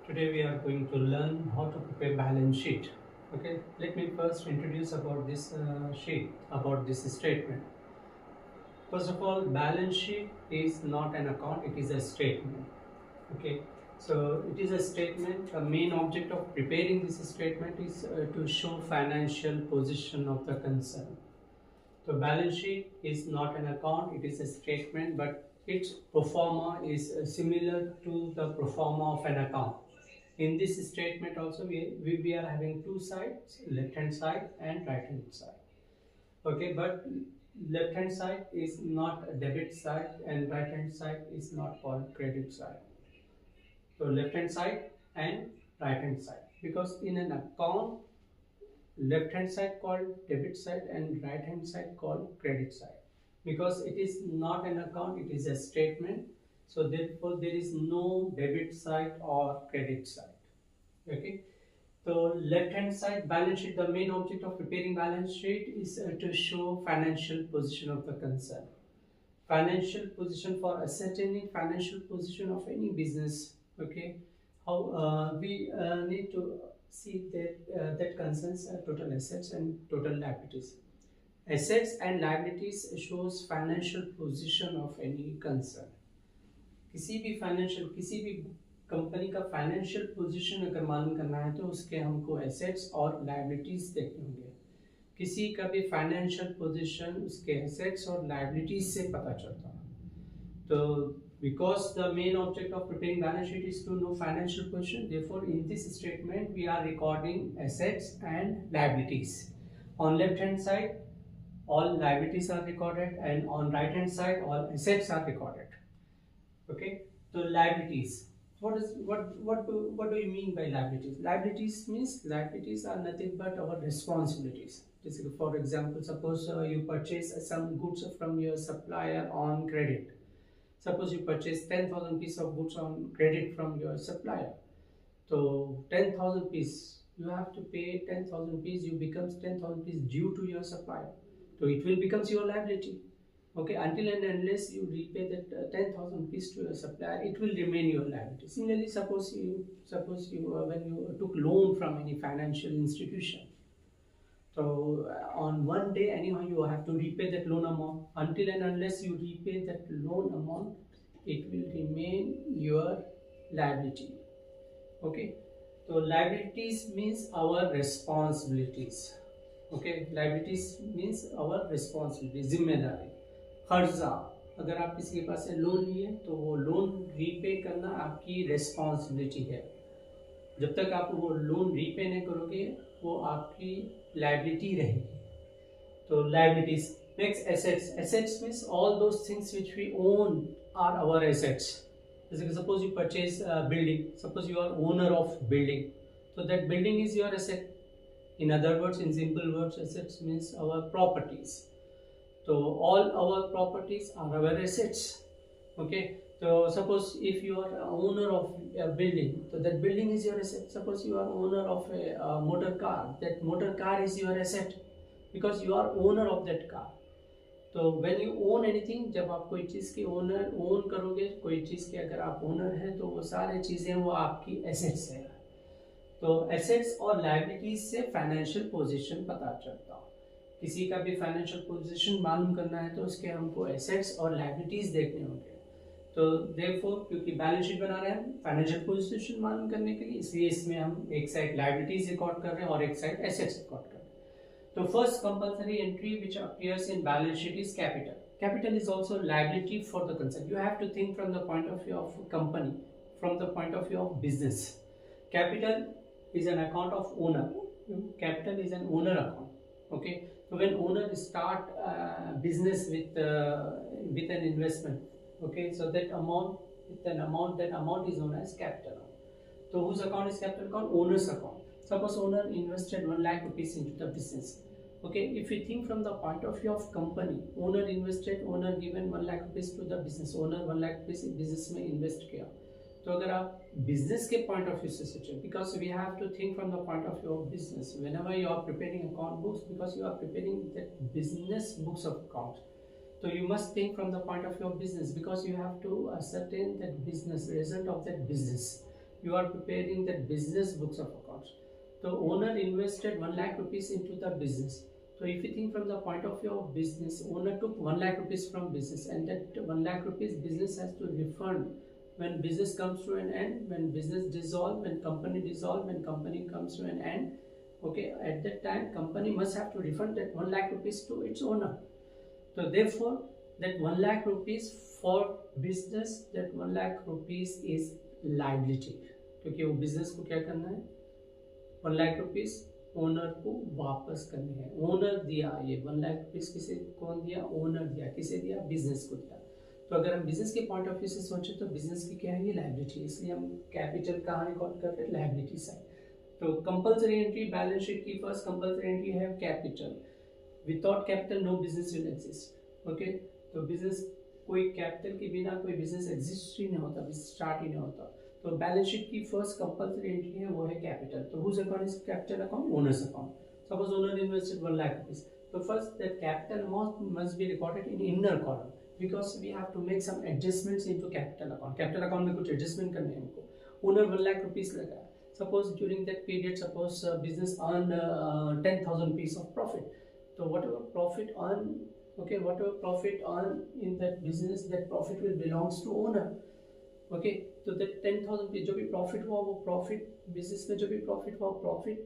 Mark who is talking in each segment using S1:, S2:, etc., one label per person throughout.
S1: Today we are going to learn how to prepare balance sheet. Okay, let me first introduce about this sheet, about this statement. First of all, balance sheet is not an account, it is a statement. Okay, so it is a statement. The main object of preparing this statement is to show financial position of the concern. So balance sheet is not an account, it is a statement, but its pro forma is similar to the pro forma of an account. In this statement also we are having two sides, left hand side and right hand side. Okay, but left hand side is not a debit side and right hand side is not called credit side. So left hand side and right hand side, because in an account left hand side called debit side and right hand side called credit side, because it is not an account, it is a statement. So therefore there is no debit side or credit side. Okay, so left hand side balance sheet, the main object of preparing balance sheet is to show financial position of the concern. Financial position, for ascertaining financial position of any business. Okay, how we need to see that concerns total assets and total liabilities. Assets and liabilities shows financial position of any concern. किसी भी company का financial position अगर मालूम करना है तो उसके हमको एसेट्स और लायबिलिटीज देखने होंगे. किसी का भी फाइनेंशियल पोजीशन उसके एसेट्स और लायबिलिटीज से पता चलता है. तो because the main object of preparing balance sheet is to know financial position, therefore in this statement we are recording assets and liabilities. On left hand side all liabilities are recorded and on right hand side all assets are recorded. Okay, so liabilities, what do you mean by liabilities? Liabilities means liabilities are nothing but our responsibilities. For example, suppose you purchase some goods from your supplier on credit. Suppose you purchase 10,000 pieces of goods on credit from your supplier. So 10,000 pieces you have to pay. 10,000 pieces you becomes 10,000 pieces due to your supplier, so it will becomes your liability. Okay, until and unless you repay that 10,000 piece to your supplier, it will remain your liability. Similarly, suppose you when you took loan from any financial institution, so on one day anyhow you have to repay that loan amount. Until and unless you repay that loan amount, it will remain your liability. Okay, so liabilities means our responsibilities. Okay, liabilities means our responsibility, जिम्मेदारी. कर्जा, अगर आप किसी के पास से loan लिए तो वो लोन रीपे करना आपकी रिस्पॉन्सिबिलिटी है. जब तक आप वो लोन रीपे नहीं करोगे वो आपकी लायबिलिटी रहेगी. तो liabilities. Next assets. Assets means all those things which we own are our assets. जैसे कि suppose you purchase building, suppose you are owner of building, so that building is your asset. In other words, in simple words, assets means our properties. So all our properties are our assets. Okay, so suppose if you are owner of a building, so that building is your asset. Suppose you are owner of a motor car, that motor car is your asset because you are owner of that car. तो when you own anything, जब आप कोई चीज़ की own करोगे, कोई चीज़ के अगर आप ओनर हैं तो वो सारी चीज़ें वो आपकी एसेट्स है. तो एसेट्स और लायबिलिटीज से फाइनेंशियल पोजीशन पता चलता है. किसी का भी फाइनेंशियल पोजीशन मालूम करना है तो उसके हमको एसेट्स और लायबिलिटीज देखने होंगे. तो देयरफॉर क्योंकि बैलेंस शीट बना रहे हैं फाइनेंशियल पोजीशन मालूम करने के लिए, इसलिए इसमें हम एक साइड लायबिलिटीज रिकॉर्ड कर रहे हैं और एक साइड एसेट्स रिकॉर्ड कर रहे हैं. तो first compulsory entry which appears in balance sheet is capital. Capital is also liability for the concern. You have to think from the point of view of company, from the point of view of business. Capital is an account of owner. Capital is an owner account. Okay, so when owner start business with an investment, okay, so that amount is known as capital. So whose account is capital account? Owner's account. Suppose owner invested 1 lakh rupees into the business. Okay, if we think from the point of view of company, owner given 1 lakh rupees to the business, owner 1 lakh rupees business में invest किया. तो अगर आप business के point of view से सोचें, because we have to think from the point of view of business whenever you are preparing account books, because you are preparing that business books of account. So you must think from the point of view of business because you have to ascertain that business result of that business. you are preparing the business books of accounts. The owner invested 1 lakh rupees into the business. So if you think from the point of view of business, owner took 1 lakh rupees from business, and that 1 lakh rupees business has to refund when business comes to an end, when business dissolve, when company dissolve, when company comes to an end. Okay, at that time company must have to refund that 1 lakh rupees to its owner. So therefore that 1 lakh rupees for business, that 1 lakh rupees is liability, क्योंकि वो business को क्या करना है, 1 lakh rupees owner को वापस करनी है. ओनर दिया ये 1 लाख रुपीस, किसे कौन दिया, ओनर दिया, किसे दिया, बिजनेस को दिया. तो अगर हम बिजनेस के पॉइंट ऑफ व्यू से सोचें तो बिजनेस की क्या है, ये लायबिलिटी, इसलिए हम कैपिटल कहाँ रिकॉर्ड कर रहे हैं, लायबिलिटी साइड. तो कंपल्सरी एंट्री बैलेंस शीट की फर्स्ट कंपल्सरी एंट्री है capital. Without capital no business will exist. Okay, तो बिजनेस, कोई कैपिटल के बिना कोई बिजनेस एग्जिस्ट ही नहीं होता, स्टार्ट ही नहीं होता. तो बैलेंस शीट की फर्स्ट कंपल्सरी एंट्री है वो है कैपिटल. तो whose account is capital account, owner's account. Suppose owner invested 1 lakh rupees, तो first that capital amount must be recorded in inner column, because we have to make some adjustments into capital account. Capital account में कुछ adjustment करने हैं हमको. Owner 1 lakh rupees लगाया. Suppose during that period, suppose business earn 10,000 rupees of profit. तो whatever profit earn, okay, whatever profit earn in that business, that profit will belongs to owner. Okay, तो that 10,000 जो भी profit हुआ वो profit business में, जो भी profit हुआ प्रॉफिट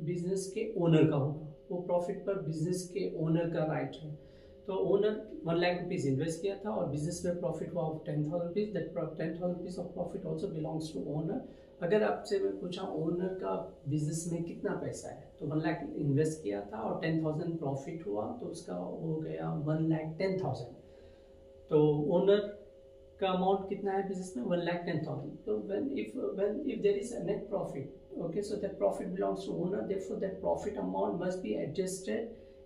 S1: बिजनेस के ओनर का होगा. वो प्रॉफिट पर बिजनेस के ओनर का राइट है. तो ओनर 1 लाख रुपीज इन्वेस्ट किया था और बिजनेस में प्रॉफिट हुआ 10,000 rupees. That 10,000 rupees of profit also belongs to owner. अगर आपसे मैं पूछा ओनर का बिजनेस में कितना पैसा है, तो 1 लाख इन्वेस्ट किया था और 10,000 प्रॉफिट हुआ, तो उसका हो गया 1,10,000. तो ओनर का अमाउंट कितना है बिजनेस में, 1,10,000. तो when if there is a net profit, okay, so that profit belongs to owner, therefore that profit amount must be adjusted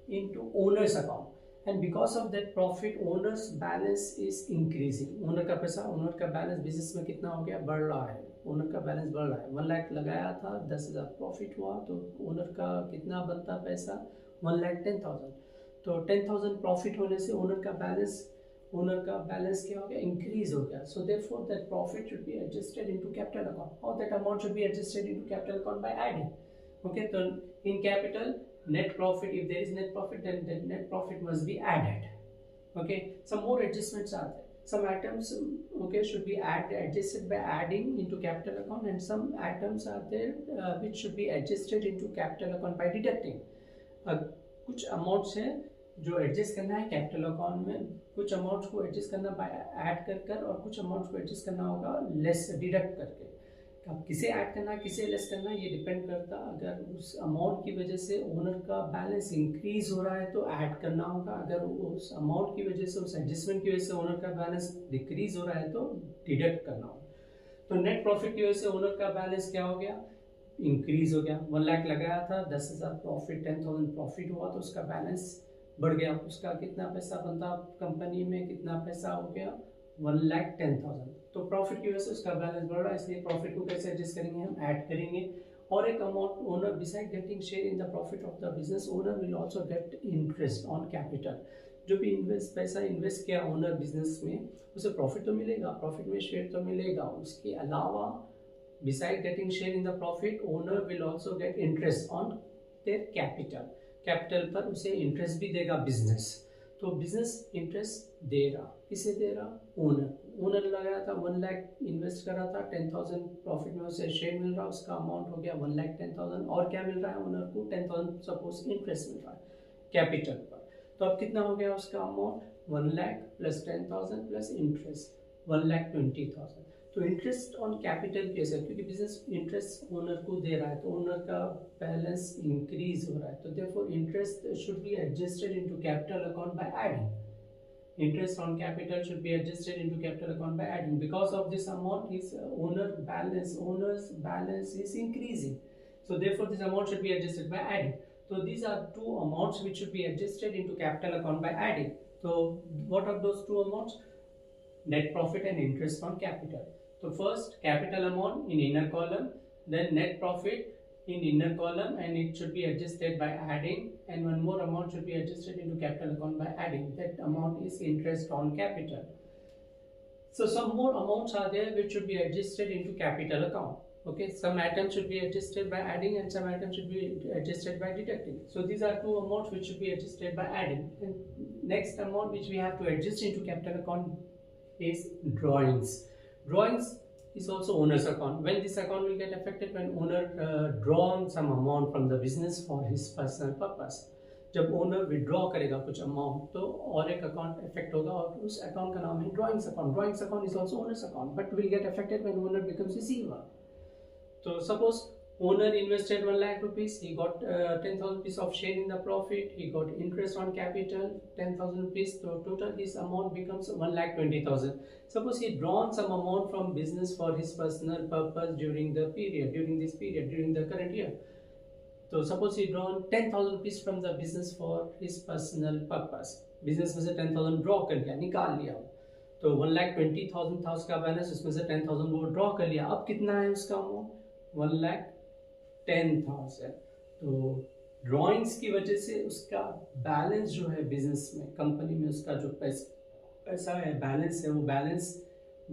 S1: into owner's account, and because of that profit owner's balance is increasing. Owner का पैसा, owner का balance business में कितना हो गया, बढ़ रहा है. ओनर का बैलेंस बढ़ रहा है. 1 लाख लगाया था, 10,000 प्रॉफिट हुआ, तो ओनर का कितना बनता पैसा, 1,10,000. तो 10,000 प्रॉफिट होने से ओनर का बैलेंस क्या हो गया, इंक्रीज हो गया. So therefore that profit should be adjusted into capital account, और that amount should be adjusted into capital account by adding. Okay, तो in capital net profit, if there is net profit, then that net profit must be added. Okay, some more adjustments are there. Some items, okay, should be adjusted by adding into capital account, and some items are there which should be adjusted into capital account by deducting. कुछ amounts हैं जो adjust करना है capital account में, कुछ amounts को adjust करना bye add कर, और कुछ अमाउंट्स को एडजस्ट करना होगा लेस डिडक्ट करके. अब किसे ऐड करना, किसे लेस करना, ये डिपेंड करता. अगर उस अमाउंट की वजह से ओनर का बैलेंस इंक्रीज हो रहा है तो ऐड करना होगा. अगर उस अमाउंट की वजह से, उस एडजस्टमेंट की वजह से ओनर का बैलेंस डिक्रीज हो रहा है तो डिडक्ट करना होगा. तो नेट प्रॉफिट की वजह से ओनर का बैलेंस क्या हो गया, इंक्रीज हो गया. 1 लाख लगाया था, 10,000 प्रॉफिट, 10,000 प्रॉफिट हुआ, तो उसका बैलेंस बढ़ गया. उसका कितना पैसा बनता कंपनी में, कितना पैसा हो गया, 1,10,000. तो प्रॉफिट की वजह से उसका बैलेंस बढ़ रहा है, इसलिए प्रॉफिट को कैसे एडजस्ट करेंगे, हम ऐड करेंगे. और एक amount owner, beside getting share in the profit of the business, owner will also get interest on capital. जो भी पैसा इन्वेस्ट किया ओनर बिजनेस में, उसे प्रॉफिट तो मिलेगा, प्रॉफिट में शेयर तो मिलेगा. उसके अलावा beside getting share in the profit, owner will also get interest on their capital. Capital पर उसे इंटरेस्ट भी देगा बिजनेस. तो बिजनेस इंटरेस्ट दे रहा, किसे दे रहा, ओनर लगाया था, 1 लाख इन्वेस्ट करा था, 10,000 प्रॉफिट में उसे शेयर मिल रहा, उसका अमाउंट हो गया 1,10,000. और क्या मिल रहा है ओनर को, 10,000 सपोज इंटरेस्ट मिल रहा है कैपिटल पर. तो अब कितना हो गया उसका amount, 1 lakh plus 10,000 plus interest, 1,20,000. तो इंटरेस्ट ऑन कैपिटल कैसे, क्योंकि बिजनेस इंटरेस्ट ओनर को दे रहा है तो ओनर का बैलेंस इंक्रीज हो रहा है. तो therefore interest should be adjusted into capital account by adding. Interest on capital should be adjusted into capital account by adding. Because of this amount, his owner's balance is increasing. So therefore, this amount should be adjusted by adding. So these are two amounts which should be adjusted into capital account by adding. So what are those two amounts? Net profit and interest on capital. So first capital amount in inner column, then net profit in inner column, and it should be adjusted by adding, and one more amount should be adjusted into capital account by adding. That amount is interest on capital. So some more amounts are there which should be adjusted into capital account. Okay, some items should be adjusted by adding and some items should be adjusted by deducting. So these are two amounts which should be adjusted by adding. And next amount which we have to adjust into capital account is drawings. Drawings is also owner's account. When this account will get affected, when owner drawn some amount from the business for his personal purpose. जब owner withdraw करेगा कुछ amount तो और एक account effect होगा और उस account का नाम है drawings account. Drawings account is also owners account but will get affected when owner becomes receiver. So suppose owner invested 1 lakh rupees, he got 10,000 rupees of share in the profit, he got interest on capital 10,000 rupees, so total his amount becomes 1,20,000. Suppose he drawn some amount from business for his personal purpose during the period, during the current year. So suppose he drawn 10,000 rupees from the business for his personal purpose. Business में से 10,000 draw कर लिया, निकाल लिया. तो 1,20,000 था उसका balance, उसमें से 10,000 वो ड्रॉ कर लिया. अब कितना है उसका अमाउंट? 1,10,000. तो ड्राइंग्स की वजह से उसका बैलेंस जो है बिजनेस में, कंपनी में उसका जो पैसा है, बैलेंस है, वो बैलेंस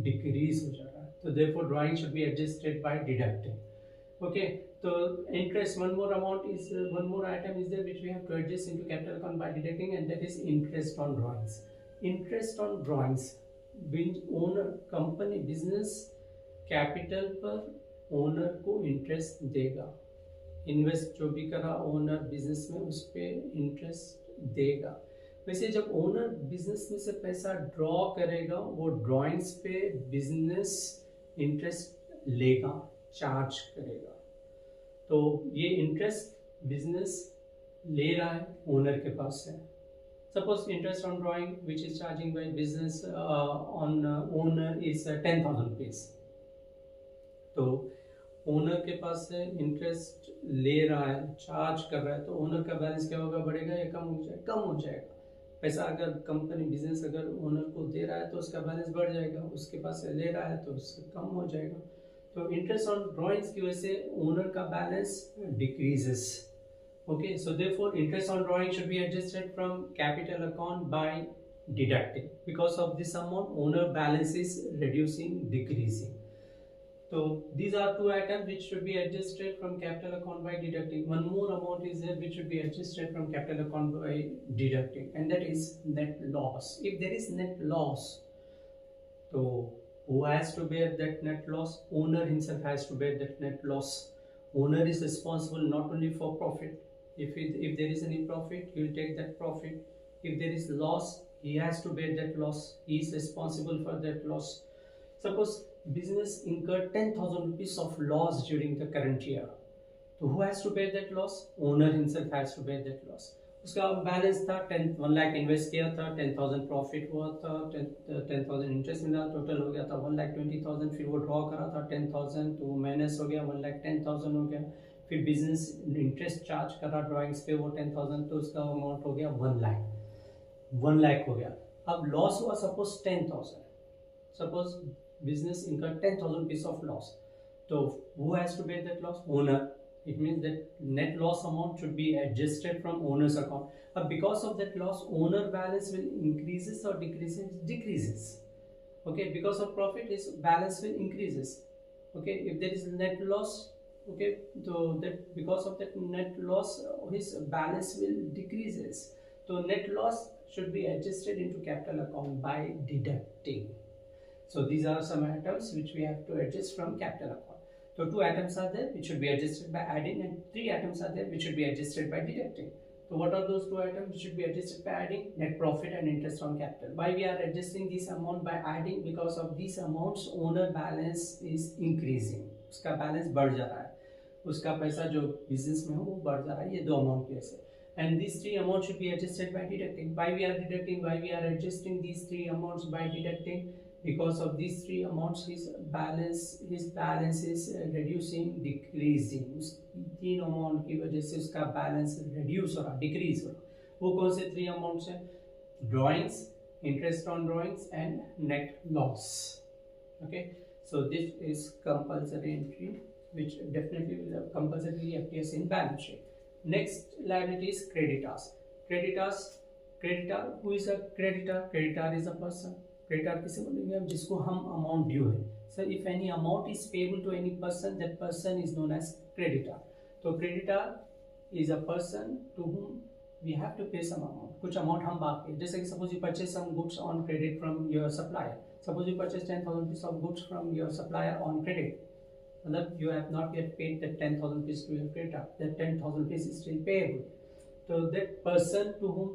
S1: डिक्रीज हो जा रहा है. तो therefore drawing should be adjusted by deducting. Okay, तो interest, one more item is there which we have to adjust into capital account by deducting, and that is interest on drawings. Interest on drawings means owner, company, business capital पर owner को interest देगा. Invest जो भी करा owner business में उस पर interest देगा. वैसे जब ओनर बिजनेस में से पैसा ड्रॉ करेगा वो ड्रॉइंग्स पे बिजनेस इंटरेस्ट लेगा, चार्ज करेगा. तो ये इंटरेस्ट बिजनेस ले रहा है ओनर के पास से. Suppose interest on drawing which is charging by business on owner is 10,000 rupees. तो ओनर के पास से इंटरेस्ट ले रहा है, चार्ज कर रहा है, तो ओनर का बैलेंस क्या होगा? बढ़ेगा या कम हो जाएगा? कम हो जाएगा. पैसा अगर कंपनी बिजनेस अगर ओनर को दे रहा है तो उसका बैलेंस बढ़ जाएगा, उसके पास से ले रहा है तो उससे कम हो जाएगा. तो इंटरेस्ट ऑन ड्रॉइंग्स की वजह से ओनर का balance decreases. Okay, so therefore interest on drawing should be adjusted from capital account bye deducting. Because of this amount owner balance is reducing, decreasing. So these are two items which should be adjusted from capital account by deducting. One more amount is there which should be adjusted from capital account by deducting, and that is net loss. If there is net loss, so who has to bear that net loss? Owner himself has to bear that net loss. Owner is responsible not only for profit. If there is any profit, he will take that profit. If there is loss, he has to bear that loss. He is responsible for that loss. Suppose business incurred 10,000 rupees of loss during the current year. So who has to bear that loss? Owner himself has to bear that loss. उसका balance था 1 lakh invest किया था, 10,000 profit हुआ था, 10,000 interest मिला, total हो गया था 1,20,000. फिर वो ड्रॉ करा था 10,000 तो माइनस हो गया 1,10,000 हो गया. फिर बिजनेस इंटरेस्ट चार्ज करा ड्रॉइंग्स पे वो 10,000 तो उसका अमाउंट हो गया 1 लाख हो गया. अब लॉस हुआ suppose 10,000. Suppose business incurred 10,000 rupees of loss. So who has to bear that loss? Owner. It means that net loss amount should be adjusted from owner's account. But because of that loss, owner balance will increases or decreases? Decreases. Okay, because of profit, his balance will increases. Okay, if there is net loss, okay, so that because of that net loss, his balance will decreases. So net loss should be adjusted into capital account by deducting. So these are some items which we have to adjust from capital account. So 2 items are there which should be adjusted by adding, and 3 items are there which should be adjusted by deducting. So what are those 2 items which should be adjusted by adding? Net profit and interest on capital. Why we are adjusting this amount by adding? Because of these amounts owner balance is increasing. उसका balance बढ़ जा रहा है, उसका पैसा जो business में हो वो बढ़ जा रहा है, ये 2 अमाउंट की वजह से. And these 3 amounts should be adjusted by deducting. Why we are deducting? Why we are adjusting these 3 amounts by deducting? Because of these 3 amounts his balance is reducing, decreasing. 3 amount की वजह से उसका balance reduce हो रहा, decrease हो रहा. वो कौन से 3 अमाउंट्स हैं? Drawings, interest on drawings and net loss. Okay, so this is compulsory entry which definitely will compulsorily appears in balance sheet. Next liability is creditors. Creditor, who is a creditor? Creditor is a person. Creditor किसे बोलेंगे हम, जिसको हम amount due है। Sir if any amount is payable to any person, that person is known as creditor. तो creditor is a person to whom we have to pay some amount, कुछ amount हम बाकी, जैसे कि suppose you purchase some goods on credit from your supplier, suppose you purchase 10,000 piece of goods from your supplier on credit, मतलब you have not yet paid that 10,000 piece to your creditor, that 10,000 piece is still payable. So that person to whom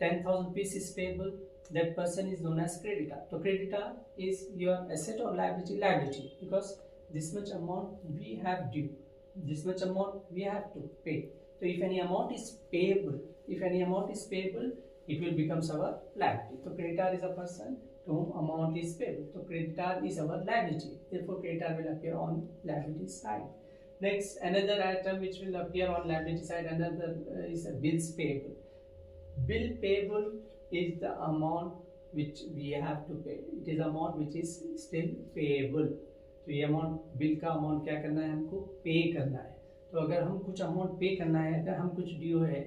S1: 10,000 piece is payable, that person is known as creditor. So creditor is your asset or liability? Liability, because this much amount we have due, this much amount we have to pay. So if any amount is payable, it will becomes our liability. So creditor is a person to whom amount is payable. So creditor is our liability. Therefore, creditor will appear on liability side. Next, another item which will appear on liability side, another is a bills payable. Bill payable is the amount which we have to pay. It is amount which is still payable. तो ये amount, bill का amount क्या करना है, हमको पे करना है। तो अगर हम कुछ अमाउंट पे करना है, अगर हम कुछ ड्यू है,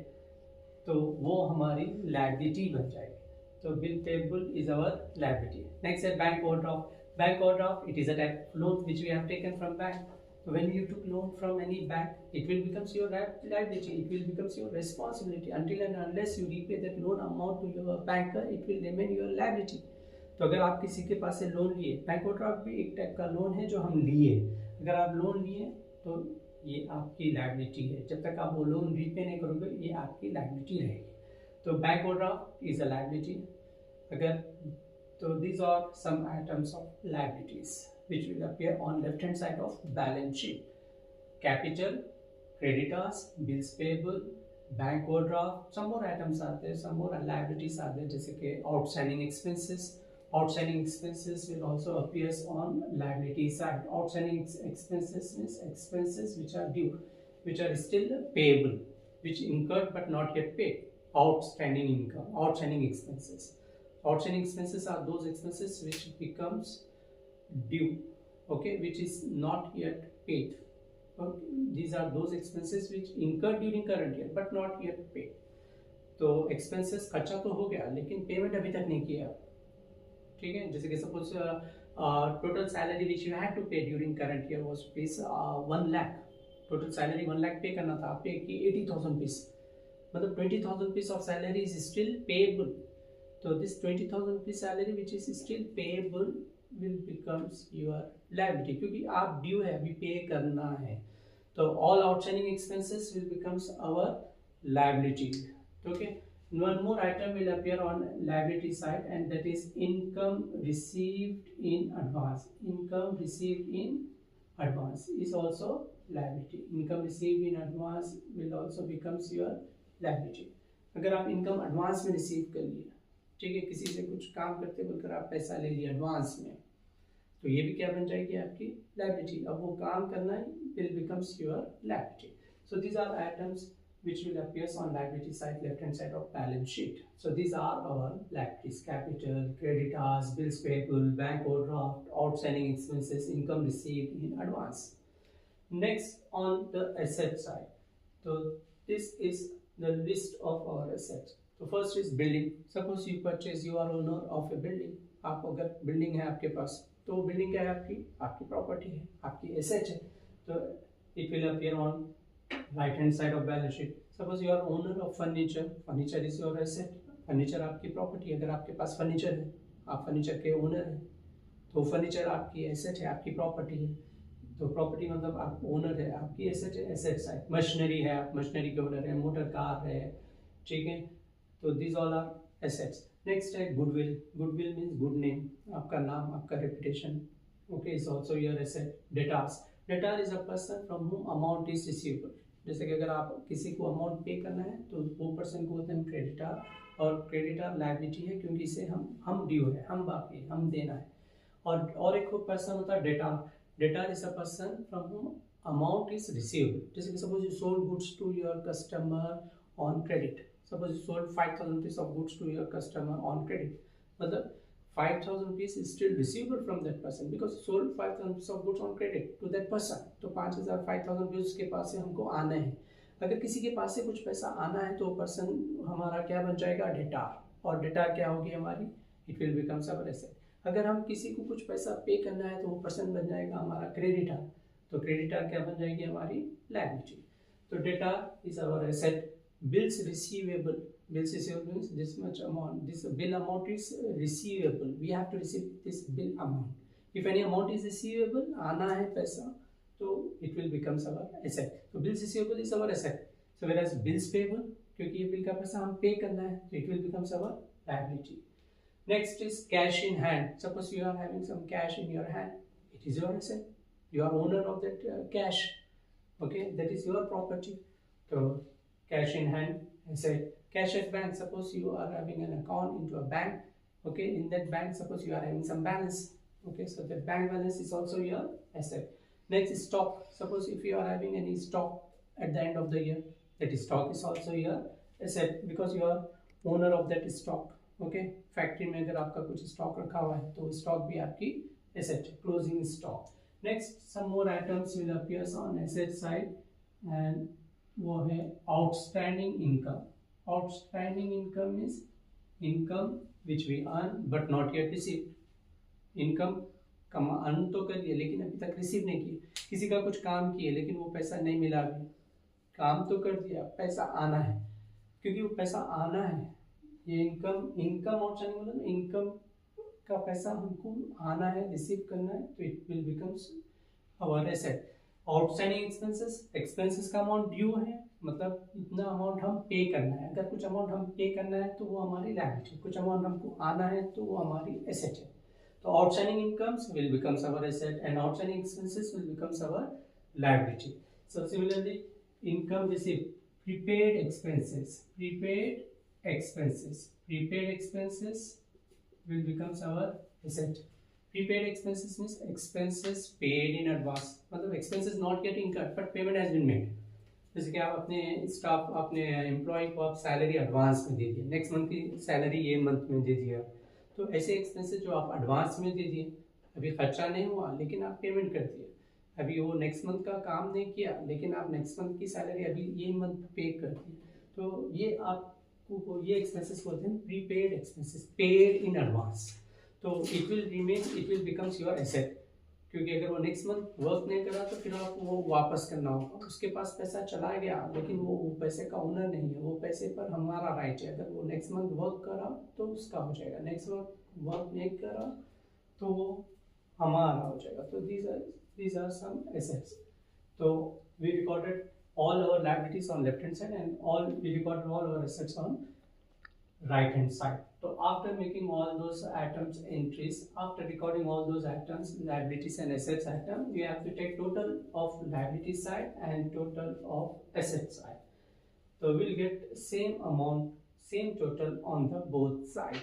S1: तो वो हमारी लायबिलिटी बन जाएगी। So bill payable is our liability. Next is bank overdraft. Bank overdraft, it is a type of loan which we have taken from bank. So when you took loan from any bank, it will becomes your liability. It will becomes your responsibility until and unless you repay that loan amount to your banker, it will remain your liability. तो अगर आप किसी के पास से loan लिए, bank overdraft भी एक type का लोन है जो हम लिए, अगर आप लोन लिए तो ये आपकी लायबिलिटी है, जब तक आप वो लोन रीपे नहीं करोगे ये आपकी लायबिलिटी रहेगी। तो bank overdraft is a liability. अगर तो these are some items of liabilities which will appear on left hand side of balance sheet. Capital, creditors, bills payable, bank overdraft, some more items are there, some more liabilities are there, जैसे कि outstanding expenses. Outstanding expenses will also appears on liability side. Outstanding expenses means expenses which are due, which are still payable, which incurred but not yet paid. Outstanding income, outstanding expenses. Outstanding expenses are those expenses which becomes due, okay, which is not yet paid. Okay? These are those expenses which incurred during current year but not yet paid. तो expenses खर्चा तो हो गया लेकिन payment अभी तक नहीं किया, ठीक है। जैसे कि suppose total salary which you had to pay during current year was rupees 1 lakh, total salary 1 lakh pay करना था, आप पे की 80,000 पीस, मतलब 20,000 piece of salary is still payable. तो this 20,000 piece salary which is still payable will becomes your liability, क्योंकि आप due है, अभी पे करना है। तो all outstanding expenses will becomes our liability. Okay, one more item will appear on liability side, and that is income received in advance. Income received in advance is also liability. Income received in advance will also becomes your liability. अगर आप income advance में receive कर लिया, ठीक है, किसी से कुछ काम करते बोलकर आप पैसा ले लिया एडवांस में, तो ये भी क्या बन जाएगी आपकी लायबिलिटी। अब वो काम करना will becomes your liability. So these are items which will appear on liability side, left hand side of balance sheet. So these are our liabilities: capital, creditors, bills payable, bank overdraft, outstanding expenses, income received in advance. Next, on the asset side, so this is the list of our assets. So first is building. Suppose you purchase, you are owner of a building. आप अगर building है आपके पास, तो building क्या है आपकी property है, आपकी एसेट है। तो it will appear on right hand side of balance sheet. Suppose you are owner of furniture, furniture is your asset, furniture आपकी प्रॉपर्टी। अगर आपके पास फर्नीचर है, आप फर्नीचर के ओनर हैं, तो फर्नीचर आपकी एसेट है, आपकी प्रॉपर्टी है। तो प्रॉपर्टी मतलब आप ओनर है, आपकी एसेट है, एसेट साइड। मशीनरी है, आप मशीनरी के ओनर है, मोटर कार है, ठीक है। तो this all are assets. Next है goodwill. Goodwill means good name, आपका नाम, आपका reputation, okay, is also your asset. Debtors, debtor is a person from whom amount is receivable. जैसे कि अगर आप किसी को अमाउंट पे करना है तो वो पर्सन को बोलते हैं क्रेडिटर, और क्रेडिटर लायबिलिटी है क्योंकि इसे हम ड्यू है, हम बाकी है, हम देना है। और एक पर्सन होता है debtor. Debtor is a person from whom amount is received. जैसे कि suppose you sold goods to your customer on credit, suppose you sold 5,000 piece of goods to your customer on credit, मतलब 5,000 piece is still receivable from that person because sold 5,000 piece of goods on credit to that person. तो 5,000 5,000 piece के पास से हमको आना है। अगर किसी के पास से कुछ पैसा आना है तो पर्सन हमारा क्या बन जाएगा, डेटार। और डेटार क्या होगी हमारी it will becomes our asset. अगर हम किसी को कुछ पैसा पे करना है तो वो पर्सन बन जाएगा हमारा क्रेडिटर, तो क्रेडिटर क्या बन जाएगी हमारी लायबिलिटी। तो data is our asset. Bills receivable, bills receivable means this much amount, this bill amount is receivable, we have to receive this bill amount. If any amount is receivable, आना है पैसा, तो it will becomes our asset. So bills receivable is our asset. So whereas bills payable, क्योंकि ये bill का पैसा हम पे करना है, तो it will becomes our liability. Next is cash in hand. Suppose you are having some cash in your hand, it is your asset. You are owner of that cash. Okay, that is your property. So cash in hand, asset. Cash at bank, suppose you are having an account into a bank. Okay, in that bank, suppose you are having some balance. Okay, so the bank balance is also your asset. Next is stock. Suppose if you are having any stock at the end of the year, that is stock is also your asset because you are owner of that stock. Okay, factory में अगर आपका कुछ stock रखा हुआ है तो stock भी आपकी asset है, closing stock. Next, some more items will appear on asset side and वो है outstanding income. Outstanding income is income which we earn but not yet receive. Income कम अर्न तो कर लिया लेकिन अभी तक रिसीव नहीं किया। किसी का कुछ काम किए लेकिन वो पैसा नहीं मिला अभी, काम तो कर दिया, पैसा आना है, क्योंकि वो पैसा आना है। ये इनकम आउटस्टैंडिंग मतलब इनकम का पैसा हमको आना है, रिसीव करना है, तो it will becomes our asset. Outstanding expenses का अमाउंट ड्यू है, मतलब इतना अमाउंट हम पे करना है। अगर कुछ अमाउंट हम पे करना है तो वो हमारी लायबिलिटी, कुछ अमाउंट हमको आना है तो वो हमारी एसेट है। तो outstanding incomes will becomes our asset and outstanding expenses will becomes our liability. So similarly income receive, prepaid expenses will becomes our asset. Prepaid expenses means expenses paid in advance, मतलब expenses not yet incurred but payment has been made। जैसे कि आप अपने staff, अपने employ को आप salary advance में दे दिए, नेक्स्ट मंथ की सैलरी ये मंथ में दे दिया, तो ऐसे एक्सपेंसेस जो आप एडवांस में दे दिए, अभी खर्चा नहीं हुआ लेकिन आप पेमेंट कर दिए, अभी वो नेक्स्ट मंथ का काम नहीं किया लेकिन आप नेक्स्ट मंथ की सैलरी अभी ये मंथ पे कर दी, तो ये आप ये एक्सपेंसेस बोलते हैं prepaid expenses, paid in advance. तो it will becomes your asset, क्योंकि अगर वो नेक्स्ट मंथ वर्क नहीं करा तो फिर आपको वो वापस करना होगा। उसके पास पैसा चला गया लेकिन वो पैसे का ओनर नहीं है, वो पैसे पर हमारा राइट है। अगर वो नेक्स्ट मंथ वर्क करा तो उसका हो जाएगा, नेक्स्ट मंथ वर्क नहीं करा तो वो हमारा हो जाएगा। तो these are some assets. So we recorded all our liabilities on left hand side and we recorded all our assets on right hand side. So after making all those items entries, after recording all those items, liabilities and assets item, we have to take total of liability side and total of asset side. So we'll get same amount, same total on the both side.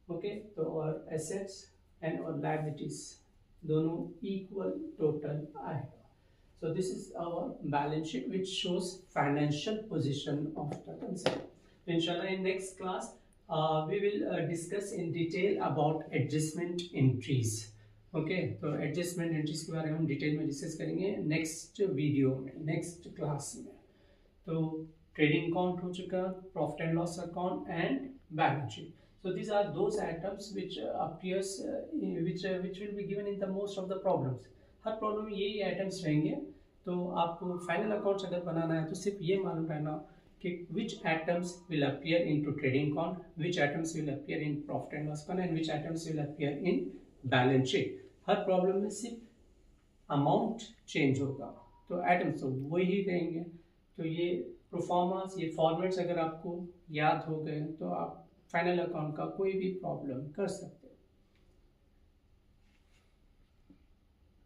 S1: Okay, so our assets and our liabilities दोनों equal total आएगा। So this is our balance sheet which shows financial position of the concern. Inshallah in next class we will discuss in detail about adjustment entries. Okay, तो adjustment entries के बारे में हम detail में discuss करेंगे next video में, next class में। तो ट्रेडिंग अकाउंट हो चुका, profit and loss account and balance sheet. So these are those items which appears which will be given in the most of the problems. Her problem में यही items रहेंगे। तो आपको final accounts अगर बनाना है तो सिर्फ ये मालूम रहना कि which items will appear into trading account, which items will appear in profit and loss account and which items will appear in balance sheet। Her problem में सिर्फ अमाउंट चेंज होगा, तो आइटम्स तो वही रहेंगे। तो ये प्रोफॉर्मेंस, ये फॉर्मेट्स अगर आपको याद हो गए तो आप फाइनल अकाउंट का कोई भी प्रॉब्लम कर सकते हैं।